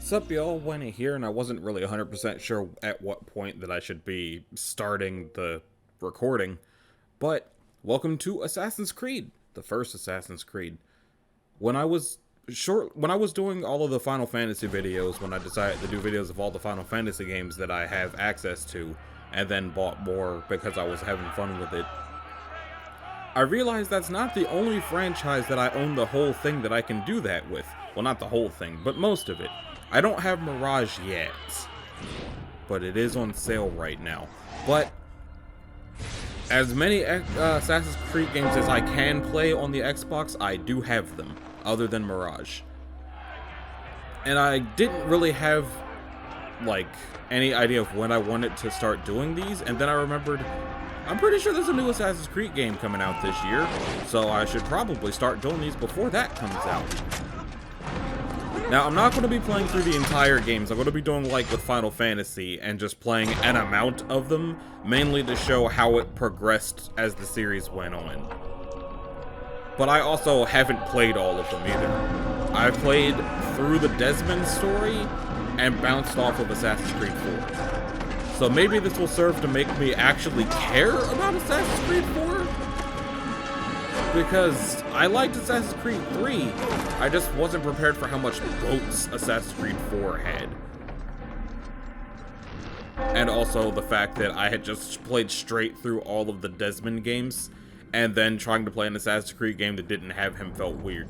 Sup y'all, Wenny here, and I wasn't really 100% sure at what point that I should be starting the recording, but welcome to Assassin's Creed, the first Assassin's Creed. When I was doing all of the Final Fantasy videos, when I decided to do videos of all the Final Fantasy games that I have access to, and then bought more because I was having fun with it, I realized that's not the only franchise that I own the whole thing that I can do that with. Well, not the whole thing, but most of it. I don't have Mirage yet, but it is on sale right now. But as many Assassin's Creed games as I can play on the Xbox, I do have them, other than Mirage. And I didn't really have, like, any idea of when I wanted to start doing these, and then I remembered, I'm pretty sure there's a new Assassin's Creed game coming out this year, so I should probably start doing these before that comes out. Now, I'm not going to be playing through the entire games. I'm going to be doing like with Final Fantasy and just playing an amount of them, mainly to show how it progressed as the series went on. But I also haven't played all of them either. I've played through the Desmond story and bounced off of Assassin's Creed 4. So maybe this will serve to make me actually care about Assassin's Creed 4? Because I liked Assassin's Creed 3, I just wasn't prepared for how much boats Assassin's Creed 4 had. And also the fact that I had just played straight through all of the Desmond games, and then trying to play an Assassin's Creed game that didn't have him felt weird.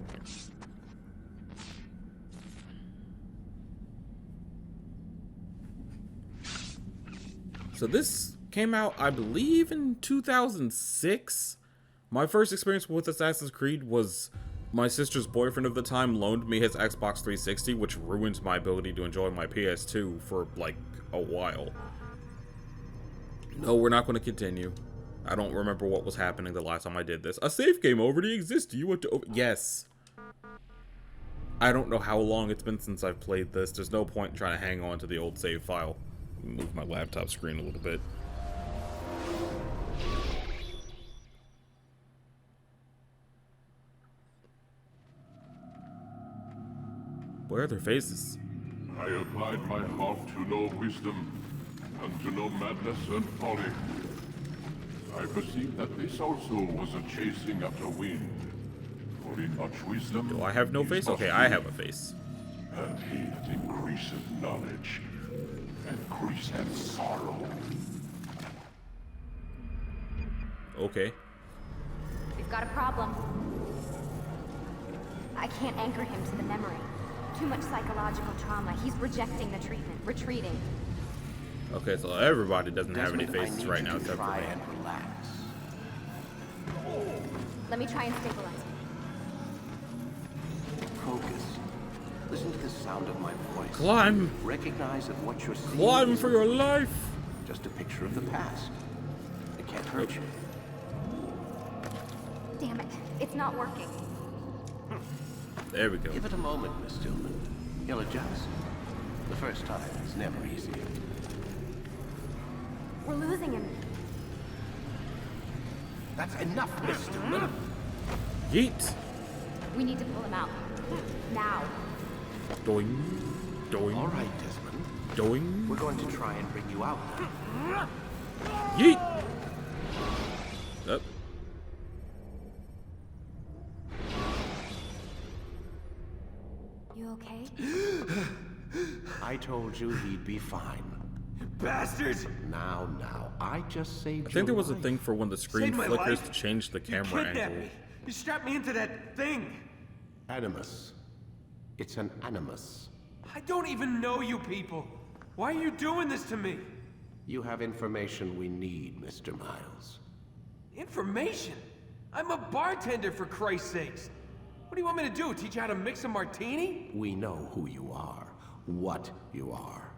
So this came out, I believe, in 2006? My first experience with Assassin's Creed was my sister's boyfriend of the time loaned me his Xbox 360, which ruined my ability to enjoy my PS2 for, like, a while. No, we're not going to continue. I don't remember what was happening the last time I did this. A save game already exists. You want to... Yes. I don't know how long it's been since I've played this. There's no point in trying to hang on to the old save file. Move my laptop screen a little bit. Where are their faces? I applied my heart to know wisdom, and to know madness and folly. I perceived that this also was a chasing after wind. For in much wisdom... Do I have no face? Okay, I have a face. And he that increaseth knowledge, increaseth sorrow. Okay. We've got a problem. I can't anchor him to the memory. Too much psychological trauma. He's rejecting the treatment, retreating. Okay, so everybody doesn't have any faces right now except for me. And relax. Let me try and stabilize him. Focus. Listen to the sound of my voice. Climb! Recognize that what you're seeing Climb is for your life! just a picture of the past. It can't hurt you. Damn it. It's not working. There we go. Give it a moment, Miss Stillman. You'll adjust. The first time is never easy. We're losing him. That's enough, Miss Stillman. Yeet! We need to pull him out. Now. Doing. Doing. All right, Desmond. Doing. We're going to try and bring you out now. Yeet! Up. You okay? I told you he'd be fine. Bastards! Now, I just saved I think there was a life. thing for when the screen Saved my flickers life? to change the You camera kidnapped angle. me. You strapped me into that thing. Animus. It's an animus. I don't even know you people. Why are you doing this to me? You have information we need, Mr. Miles. Information? I'm a bartender, for Christ's sakes. What do you want me to do? Teach you how to mix a martini? We know who you are, what you are.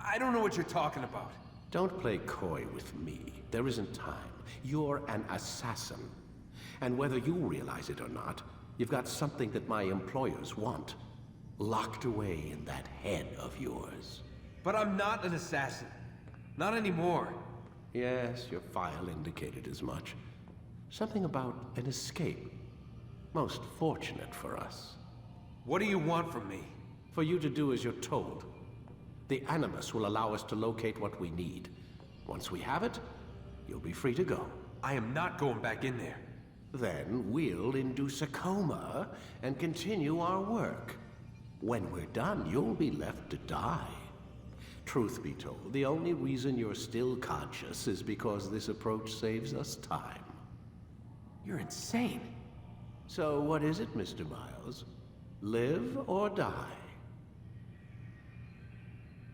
I don't know what you're talking about. Don't play coy with me. There isn't time. You're an assassin. And whether you realize it or not, you've got something that my employers want. Locked away in that head of yours. But I'm not an assassin. Not anymore. Yes, your file indicated as much. Something about an escape. Most fortunate for us. What do you want from me? For you to do as you're told. The Animus will allow us to locate what we need. Once we have it, you'll be free to go. I am not going back in there. Then we'll induce a coma and continue our work. When we're done, you'll be left to die. Truth be told, the only reason you're still conscious is because this approach saves us time. You're insane. So what is it, Mr. Miles? Live or die?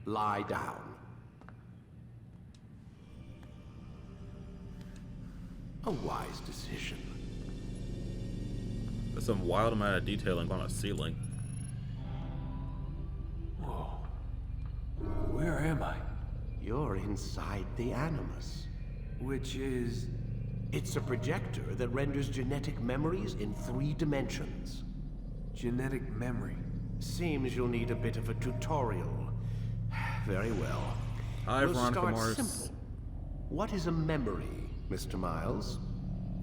Lie down. A wise decision. There's some wild amount of detailing on a ceiling. Whoa. Where am I? You're inside the Animus. Which is... It's a projector that renders genetic memories in 3 dimensions. genetic memory. Seems you'll need a bit of a tutorial. Very well. Hi, We'll Veronica start Mars. simple. What is a memory, Mr. Miles?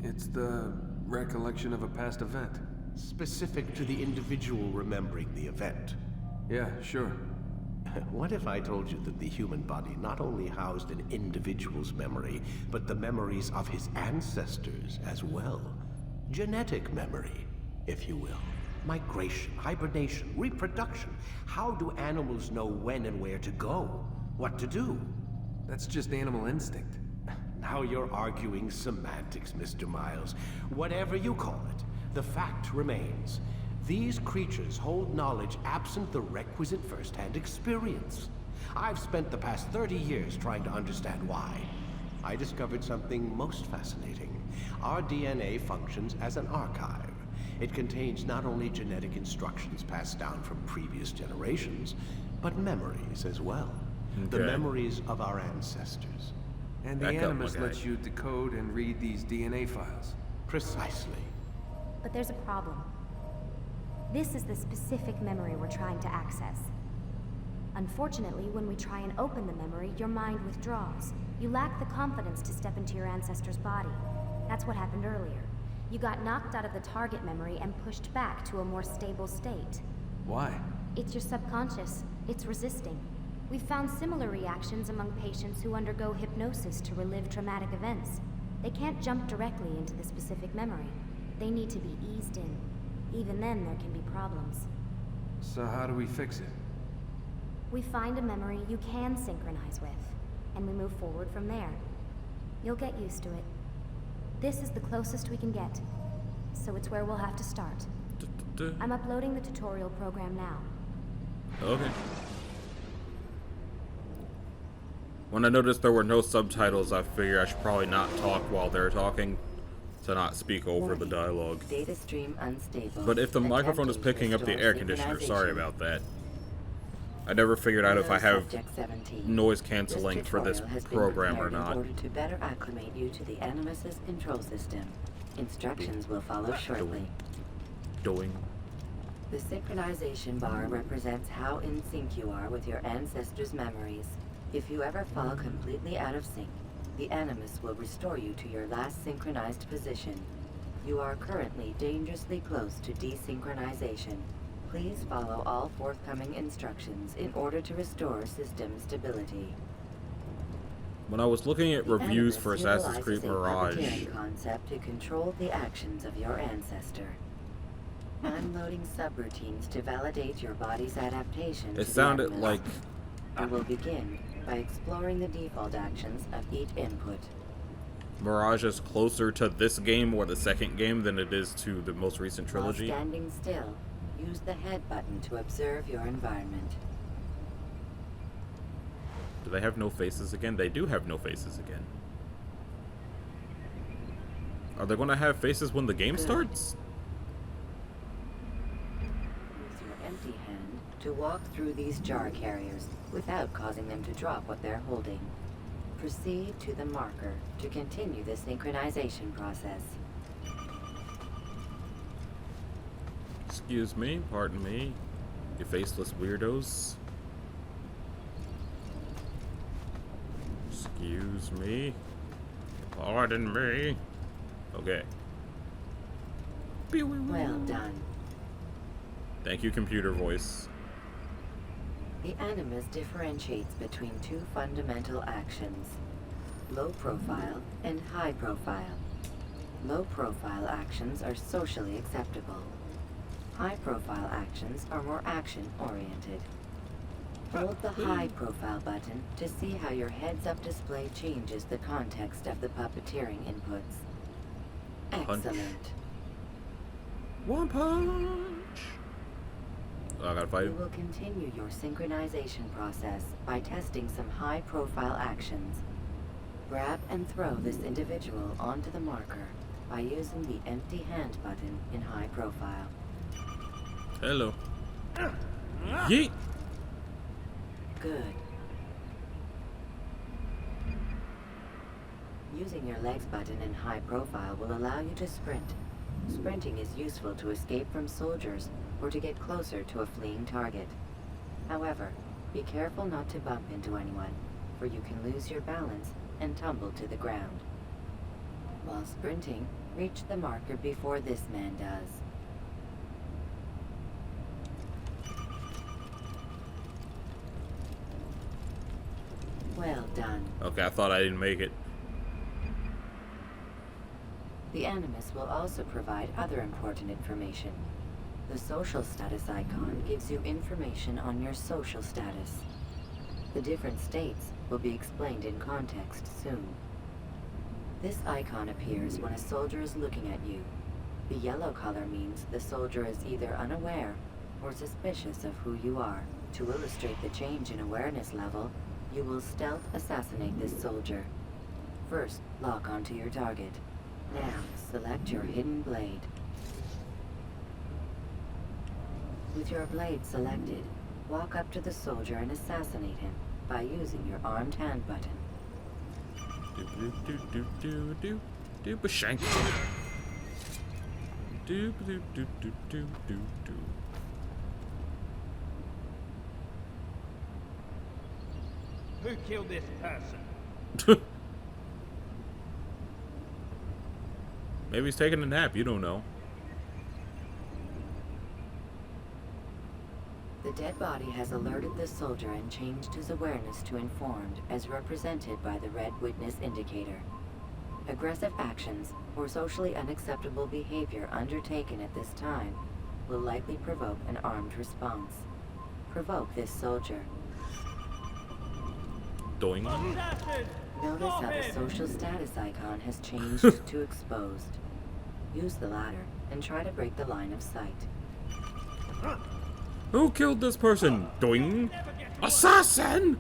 It's the recollection of a past event. Specific to the individual remembering the event. Yeah, sure. What if I told you that the human body not only housed an individual's memory, but the memories of his ancestors as well? Genetic memory, if you will. Migration, hibernation, reproduction. How do animals know when and where to go? What to do? That's just animal instinct. Now you're arguing semantics, Mr. Miles. Whatever you call it, the fact remains. These creatures hold knowledge absent the requisite first-hand experience. I've spent the past 30 years trying to understand why. I discovered something most fascinating. Our DNA functions as an archive. It contains not only genetic instructions passed down from previous generations, but memories as well. The Okay. memories of our ancestors. And the Back up, Animus my guy. lets you decode and read these DNA files. Precisely. But there's a problem. This is the specific memory we're trying to access. Unfortunately, when we try and open the memory, your mind withdraws. You lack the confidence to step into your ancestor's body. That's what happened earlier. You got knocked out of the target memory and pushed back to a more stable state. Why? It's your subconscious. It's resisting. We've found similar reactions among patients who undergo hypnosis to relive traumatic events. They can't jump directly into the specific memory. They need to be eased in. Even then, there can be problems. So how do we fix it? We find a memory you can synchronize with, and we move forward from there. You'll get used to it. This is the closest we can get, so it's where we'll have to start. I'm uploading the tutorial program now. Okay. When I noticed there were no subtitles, I figured I should probably not talk while they're talking, to not speak over the dialogue. Data stream unstable. But if the microphone is Attempting picking up the restore air conditioner, sorry synchronization. about that. I never figured out if I have Subject 17. noise canceling for this tutorial has been program or prepared not. In order to better acclimate you to the Animus's control system. Instructions will follow shortly. Doing. The synchronization bar represents how in sync you are with your ancestors' memories. If you ever fall completely out of sync, the Animus will restore you to your last synchronized position. You are currently dangerously close to desynchronization. Please follow all forthcoming instructions in order to restore system stability. When I was looking at The reviews Animus for Assassin's Creed utilizes a Mirage, puppeteering concept to control the actions of your ancestor. I'm loading subroutines to validate your body's adaptation to it the sounded Animus. like We will begin by exploring the default actions of each input. Mirage is closer to this game or the second game than it is to the most recent While trilogy. standing still, use the head button to observe your environment. Do they have no faces again? They do have no faces again. Are they going to have faces when the game Good. starts? Use your empty hand to walk through these jar carriers without causing them to drop what they're holding. Proceed to the marker to continue the synchronization process. Excuse me, pardon me, you faceless weirdos. Excuse me. Pardon me. Okay. Well done. Thank you, computer voice. The Animus differentiates between two fundamental actions: low profile and high profile. Low profile actions are socially acceptable. High profile actions are more action oriented. Hold the high profile button to see how your heads-up display changes the context of the puppeteering inputs. Excellent. One punch! Oh, I gotta fight We him. will continue your synchronization process by testing some high-profile actions. Grab and throw this individual onto the marker by using the empty hand button in high profile. Hello. Yeet! Good. Using your legs button in high profile will allow you to sprint. Sprinting is useful to escape from soldiers or to get closer to a fleeing target. However, be careful not to bump into anyone, for you can lose your balance and tumble to the ground. While sprinting, reach the marker before this man does. Well done. Okay, I thought I didn't make it. The Animus will also provide other important information. The social status icon gives you information on your social status. The different states will be explained in context soon. This icon appears when a soldier is looking at you. The yellow color means the soldier is either unaware or suspicious of who you are. To illustrate the change in awareness level, you will stealth assassinate this soldier. First, lock onto your target. Now, select your hidden blade. With your blade selected, walk up to the soldier and assassinate him by using your armed hand button. Do bashank. Do. Who killed this person? Maybe he's taking a nap, you don't know. The dead body has alerted the soldier and changed his awareness to informed, as represented by the red witness indicator. Aggressive actions or socially unacceptable behavior undertaken at this time will likely provoke an armed response. Provoke this soldier. Doing. Notice how the social status icon has changed to exposed. Use the ladder and try to break the line of sight. Who killed this person? Doing. Assassin!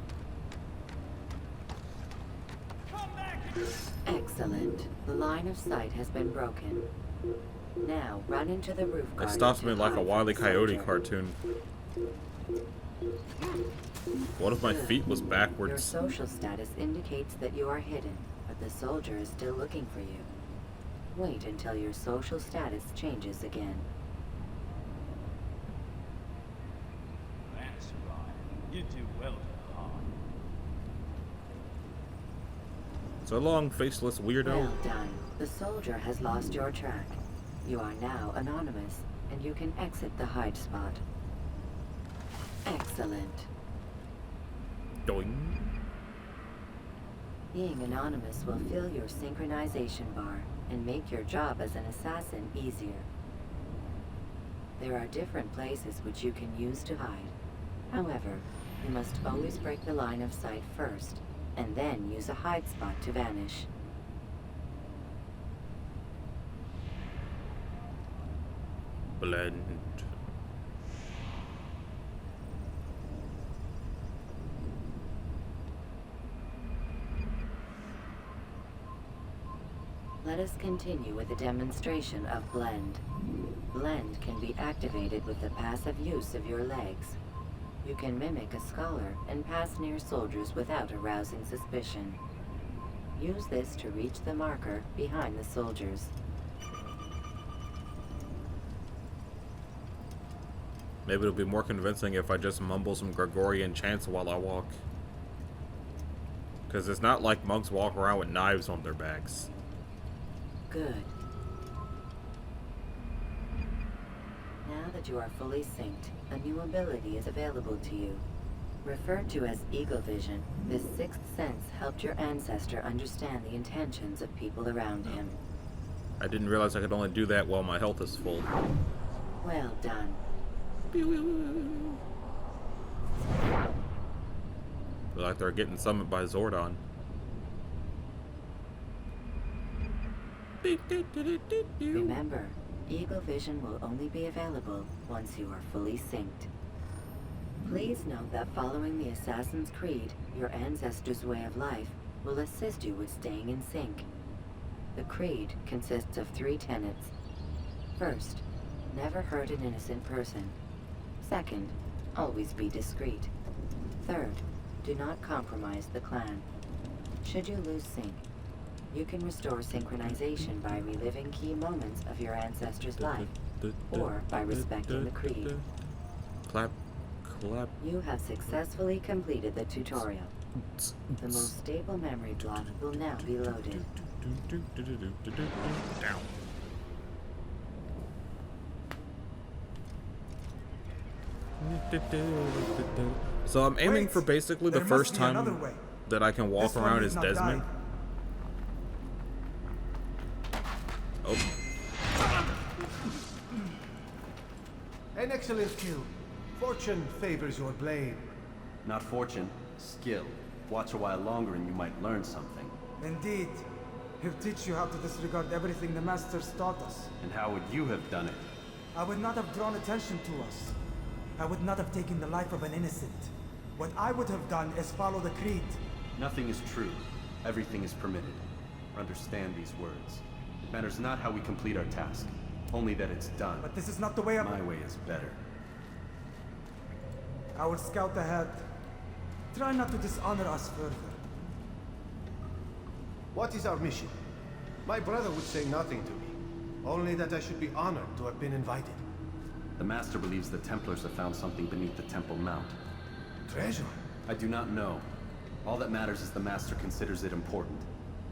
Excellent. The line of sight has been broken. Now run into the roof It garden stops to me like a hide Wile E. from the Coyote soldier. cartoon. What if my feet was Your backwards? social status indicates that you are hidden, but the soldier is still looking for you. Wait until your social status changes again. That's right. You do well to hide. So long, faceless weirdo. Well done. The soldier has lost your track. You are now anonymous, and you can exit the hide spot. Excellent. Doing. Being anonymous will fill your synchronization bar and make your job as an assassin easier. There are different places which you can use to hide. However, you must always break the line of sight first, and then use a hide spot to vanish. Blend. Let us continue with a demonstration of Blend. Blend can be activated with the passive use of your legs. You can mimic a scholar and pass near soldiers without arousing suspicion. Use this to reach the marker behind the soldiers. Maybe it'll be more convincing if I just mumble some Gregorian chants while I walk. Because it's not like monks walk around with knives on their backs. Good. Now that you are fully synced, a new ability is available to you. Referred to as eagle vision, this sixth sense helped your ancestor understand the intentions of people around him. I didn't realize I could only do that while my health is full. Well done. Feel like they're getting summoned by Zordon. Remember, eagle vision will only be available once you are fully synced. Please note that following the Assassin's Creed, your ancestors' way of life will assist you with staying in sync. The creed consists of 3 tenets. First, never hurt an innocent person. Second, always be discreet. Third, do not compromise the clan. Should you lose sync, you can restore synchronization by reliving key moments of your ancestor's life, or by respecting the creed. Clap, clap. You have successfully completed the tutorial. The most stable memory block will now be loaded. Down. So I'm aiming for basically the first time that I can walk around as Desmond. Oh. An excellent kill. Fortune favors your blade. Not fortune, skill. Watch a while longer and you might learn something. Indeed. He'll teach you how to disregard everything the Masters taught us. And how would you have done it? I would not have drawn attention to us. I would not have taken the life of an innocent. What I would have done is follow the creed. Nothing is true. Everything is permitted. Understand these words. It matters not how we complete our task, only that it's done. But this is not the way My way is better. I will scout ahead. Try not to dishonor us further. What is our mission? My brother would say nothing to me. Only that I should be honored to have been invited. The Master believes the Templars have found something beneath the Temple Mount. Treasure? I do not know. All that matters is the Master considers it important.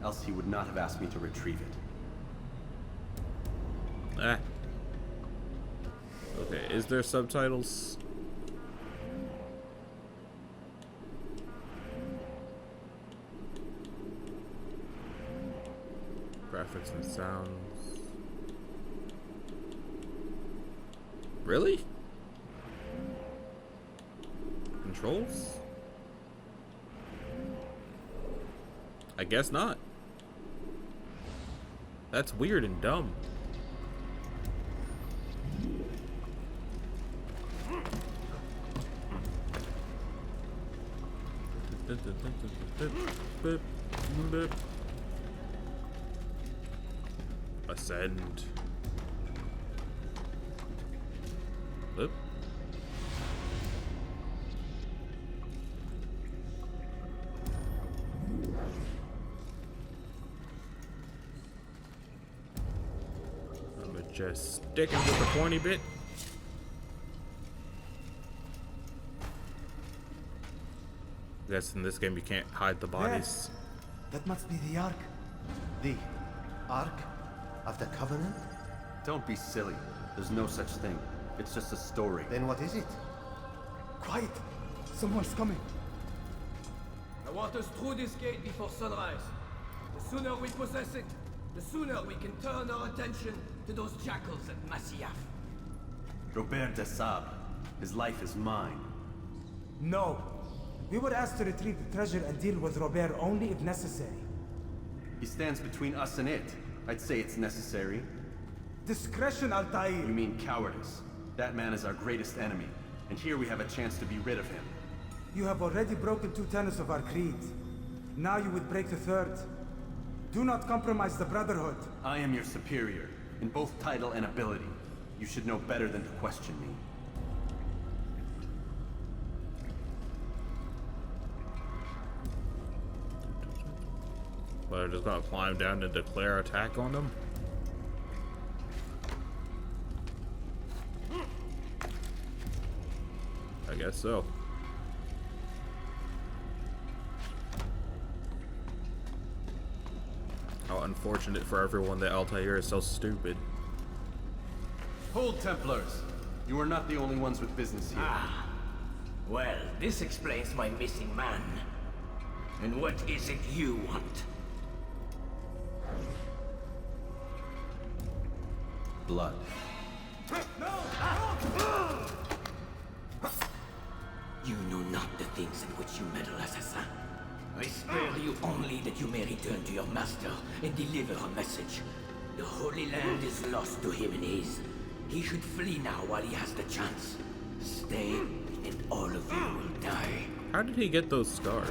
Else he would not have asked me to retrieve it. Ah. Okay, is there subtitles? Graphics and sounds. Really? Controls? I guess not. That's weird and dumb. Ascend. Oop. I'm just sticking with the pointy bit. I guess in this game you can't hide the bodies. That must be the Ark. The Ark of the Covenant? Don't be silly. There's no such thing. It's just a story. Then what is it? Quiet! Someone's coming. I want us through this gate before sunrise. The sooner we possess it, the sooner we can turn our attention to those jackals at Masyaf. Robert de Sable. His life is mine. No. We were asked to retrieve the treasure and deal with Robert only if necessary. He stands between us and it. I'd say it's necessary. Discretion, Altair. You mean cowardice. That man is our greatest enemy, and here we have a chance to be rid of him. You have already broken 2 tenets of our creed. Now you would break the 3rd. Do not compromise the Brotherhood. I am your superior, in both title and ability. You should know better than to question me. But I'm just gonna climb down and declare attack on them. I guess so. How unfortunate for everyone that Altair is so stupid. Hold, Templars! You are not the only ones with business here. Well, this explains my missing man. And what is it you want? Blood. You know not the things in which you meddle, assassin. I spare you only that you may return to your master and deliver a message. The Holy Land is lost to him and his. He should flee now while he has the chance. Stay, and all of you will die. How did he get those scars?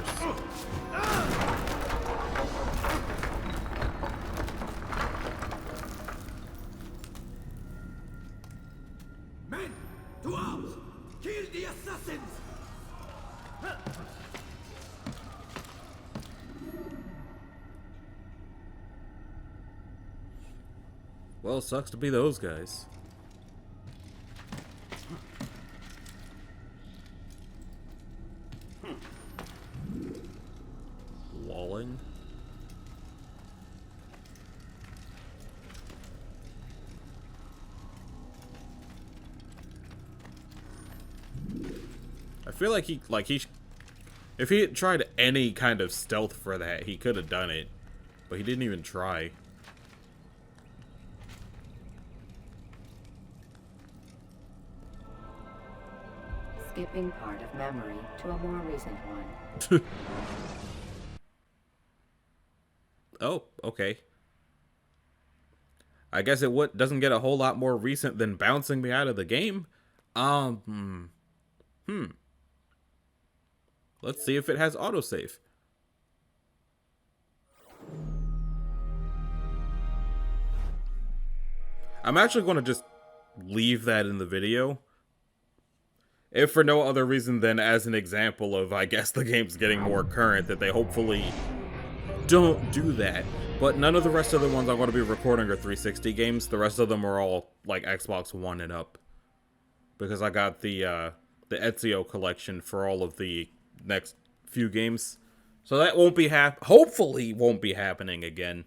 Men, to arms! Kill the assassins! Well, sucks to be those guys. Walling. I feel like if he had tried any kind of stealth for that, he could have done it, but he didn't even try. Skipping part of memory to a more recent one. Oh, okay. I guess it doesn't get a whole lot more recent than bouncing me out of the game. Let's see if it has autosave. I'm actually going to just leave that in the video. If for no other reason than as an example of, I guess, the game's getting more current, that they hopefully don't do that. But none of the rest of the ones I'm going to be recording are 360 games. The rest of them are all, like, Xbox One and up. Because I got the Ezio collection for all of the next few games. So that won't be hopefully won't be happening again.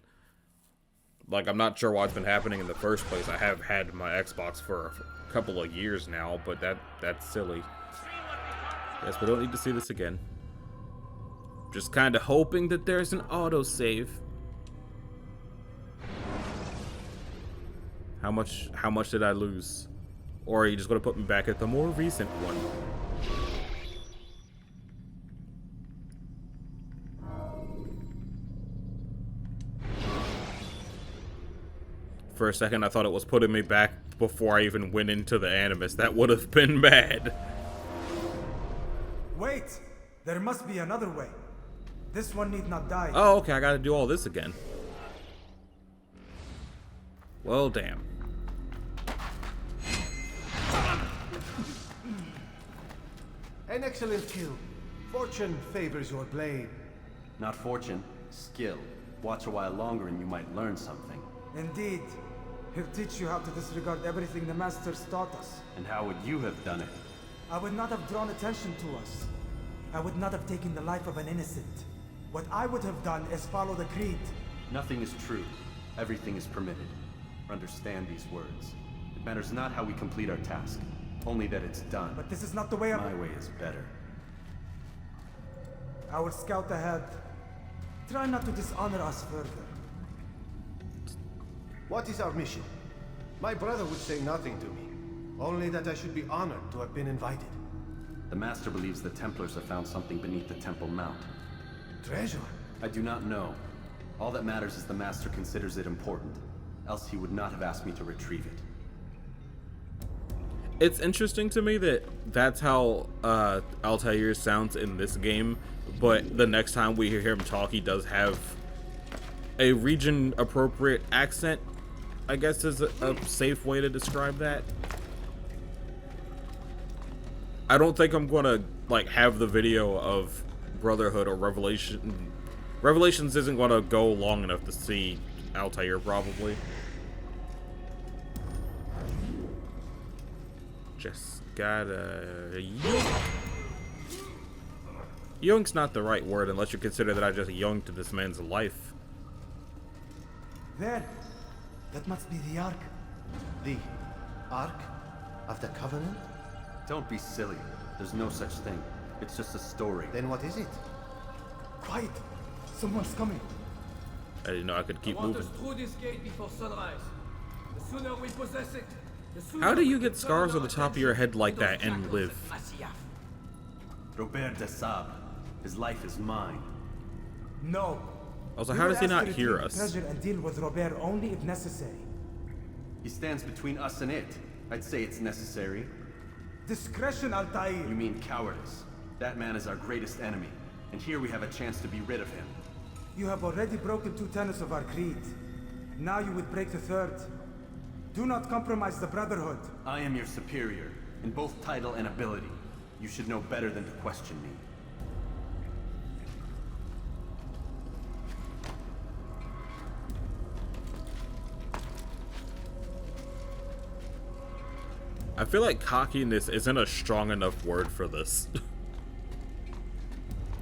Like, I'm not sure why it's been happening in the first place. I have had my Xbox for a couple of years now, but that's silly. Guess we don't need to see this again. Just kind of hoping that there's an autosave. How much did I lose? Or are you just going to put me back at the more recent one? For a second, I thought it was putting me back before I even went into the Animus. That would have been bad. Wait! There must be another way. This one need not die. Oh, okay, I gotta do all this again. Well, damn. An excellent kill. Fortune favors your blade. Not fortune, skill. Watch a while longer and you might learn something. Indeed. He'll teach you how to disregard everything the Masters taught us. And how would you have done it? I would not have drawn attention to us. I would not have taken the life of an innocent. What I would have done is follow the creed. Nothing is true. Everything is permitted. Understand these words. It matters not how we complete our task, only that it's done. But this is not the way My way is better. I will scout ahead. Try not to dishonor us further. What is our mission? My brother would say nothing to me. Only that I should be honored to have been invited. The Master believes the Templars have found something beneath the Temple Mount. Treasure? I do not know. All that matters is the Master considers it important. Else he would not have asked me to retrieve it. It's interesting to me that that's how Altair sounds in this game, but the next time we hear him talk, he does have a region-appropriate accent, I guess is a safe way to describe that. I don't think I'm gonna, like, have the video of Brotherhood or Revelations isn't gonna go long enough to see Altair, probably. Just gotta yoink. Yoink's not the right word unless you consider that I just yoinked this man's life. There. That must be the Ark. The Ark of the Covenant? Don't be silly. There's no such thing. It's just a story. Then what is it? Quiet! Someone's coming. I didn't know I could keep Want moving. us through this gate before sunrise. The sooner we possess it, the sooner How do we you can get scars turn on the our top of your head attention like to those that and jackals live? at Masyaf. Robert de Sable. His life is mine. No. Also, We how were does he asked not to hear retrieve us? the treasure and deal with Robert only if necessary. He stands between us and it. I'd say it's necessary. Discretion, Altair. You mean cowardice. That man is our greatest enemy, and here we have a chance to be rid of him. You have already broken 2 tenets of our creed. Now you would break the 3rd. Do not compromise the Brotherhood. I am your superior, in both title and ability. You should know better than to question me. I feel like cockiness isn't a strong enough word for this.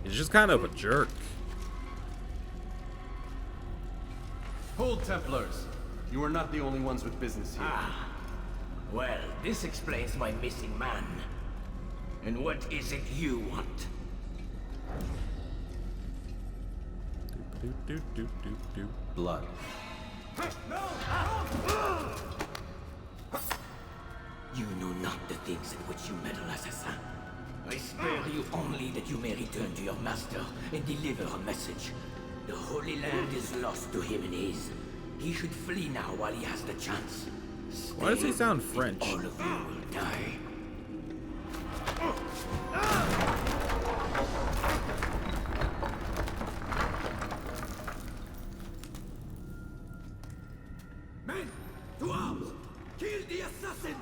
He's just kind of a jerk. Hold, Templars! You are not the only ones with business here. Well, this explains my missing man. And what is it you want? Blood. You know not the things in which you meddle, assassin. I spare you only that you may return to your master and deliver a message. The Holy Land is lost to him and his. He should flee now while he has the chance. Why does he Stay, sound and French? all of you will die. Men, to arms! Kill the assassins!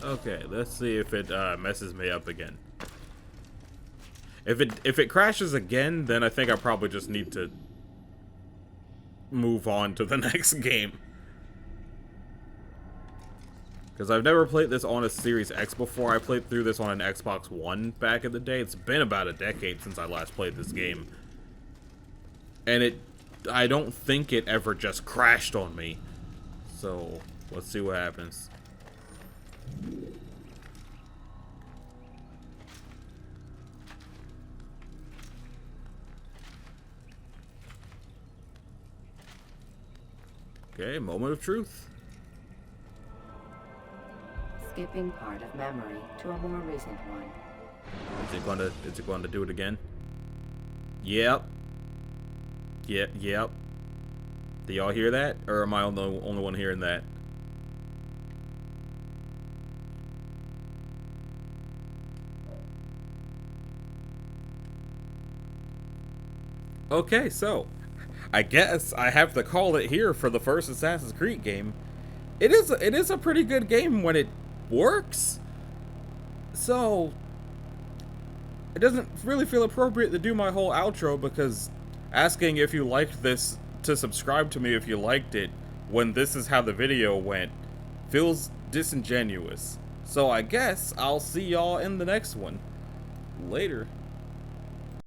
Okay, let's see if it messes me up again. If it crashes again, then I think I probably just need to move on to the next game. Because I've never played this on a Series X before. I played through this on an Xbox One back in the day. It's been about a decade since I last played this game. And I don't think it ever just crashed on me. So, let's see what happens. Okay, moment of truth. Skipping part of memory to a more recent one. Is it going to do it again? Yep. Yep. Do y'all hear that? Or am I the only one hearing that? Okay, so I guess I have to call it here for the first Assassin's Creed game. It is a pretty good game when it works. So it doesn't really feel appropriate to do my whole outro, because asking if you liked this to subscribe to me if you liked it when this is how the video went feels disingenuous. So I guess I'll see y'all in the next one. Later.